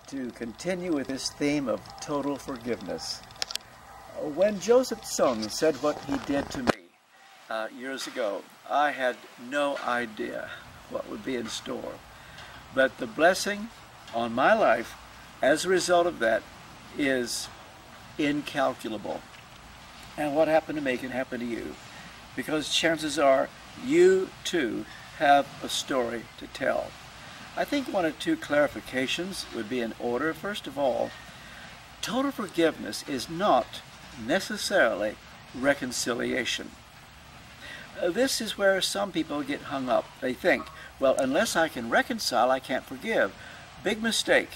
To continue with this theme of total forgiveness. When Joseph Tson said what he did to me years ago, I had no idea what would be in store. But the blessing on my life as a result of that is incalculable. And what happened to me can happen to you, because chances are you too have a story to tell. I think one or two clarifications would be in order. First of all, total forgiveness is not necessarily reconciliation. This is where some people get hung up. They think, well, unless I can reconcile, I can't forgive. Big mistake.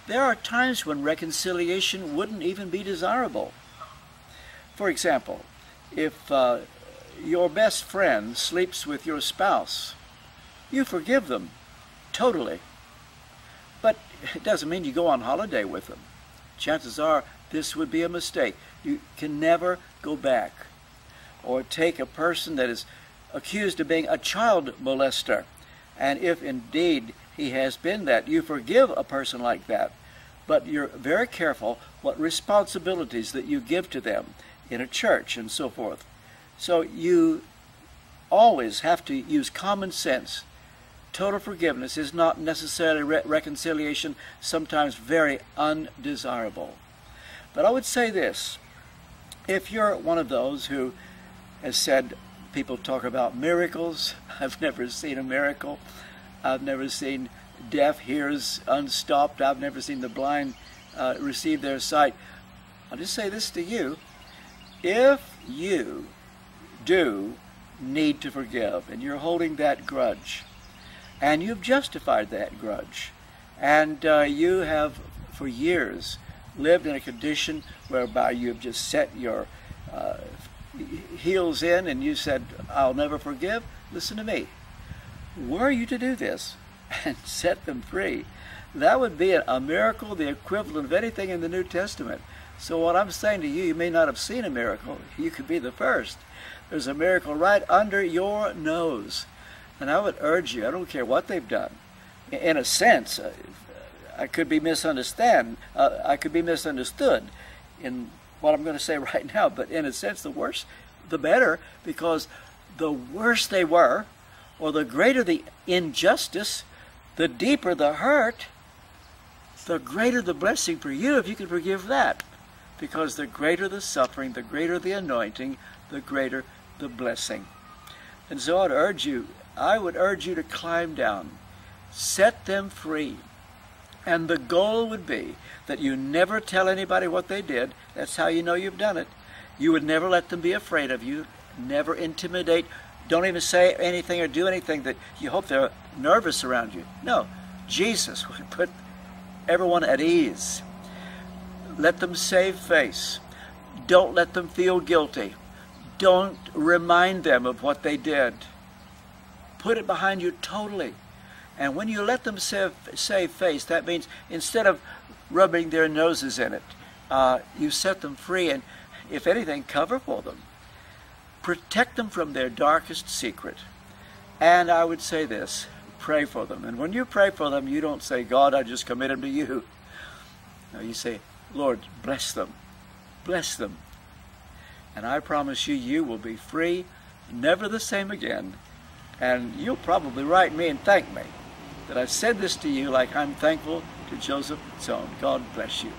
There are times when reconciliation wouldn't even be desirable. For example, if your best friend sleeps with your spouse, you forgive them. Totally. But it doesn't mean you go on holiday with them. Chances are this would be a mistake. You can never go back. Or take a person that is accused of being a child molester, and if indeed he has been that, you forgive a person like that, but you're very careful what responsibilities that you give to them in a church and so forth. So you always have to use common sense. Total forgiveness is not necessarily reconciliation, sometimes very undesirable. But I would say this, if you're one of those who has said, people talk about miracles, I've never seen a miracle, I've never seen deaf ears unstopped, I've never seen the blind receive their sight. I'll just say this to you, if you do need to forgive and you're holding that grudge, and you've justified that grudge, and you have for years lived in a condition whereby you've just set your heels in and you said, I'll never forgive, listen to me. Were you to do this and set them free, that would be a miracle, the equivalent of anything in the New Testament. So what I'm saying to you, you may not have seen a miracle, you could be the first. There's a miracle right under your nose. And I would urge you, I don't care what they've done, in a sense, I could be misunderstood in what I'm going to say right now, but in a sense, the worse, the better, because the worse they were, or the greater the injustice, the deeper the hurt, the greater the blessing for you if you can forgive that. Because the greater the suffering, the greater the anointing, the greater the blessing. And so I would urge you to climb down, set them free. And the goal would be that you never tell anybody what they did. That's how you know you've done it. You would never let them be afraid of you, never intimidate. Don't even say anything or do anything that you hope they're nervous around you. No, Jesus would put everyone at ease. Let them save face. Don't let them feel guilty. Don't remind them of what they did. Put it behind you totally. And when you let them save face, that means instead of rubbing their noses in it, you set them free and, if anything, cover for them. Protect them from their darkest secret. And I would say this, pray for them. And when you pray for them, you don't say, God, I just commit them to you. No, you say, Lord, bless them. Bless them. And I promise you, you will be free, never the same again. And you'll probably write me and thank me that I've said this to you like I'm thankful to Joseph Tson. God bless you.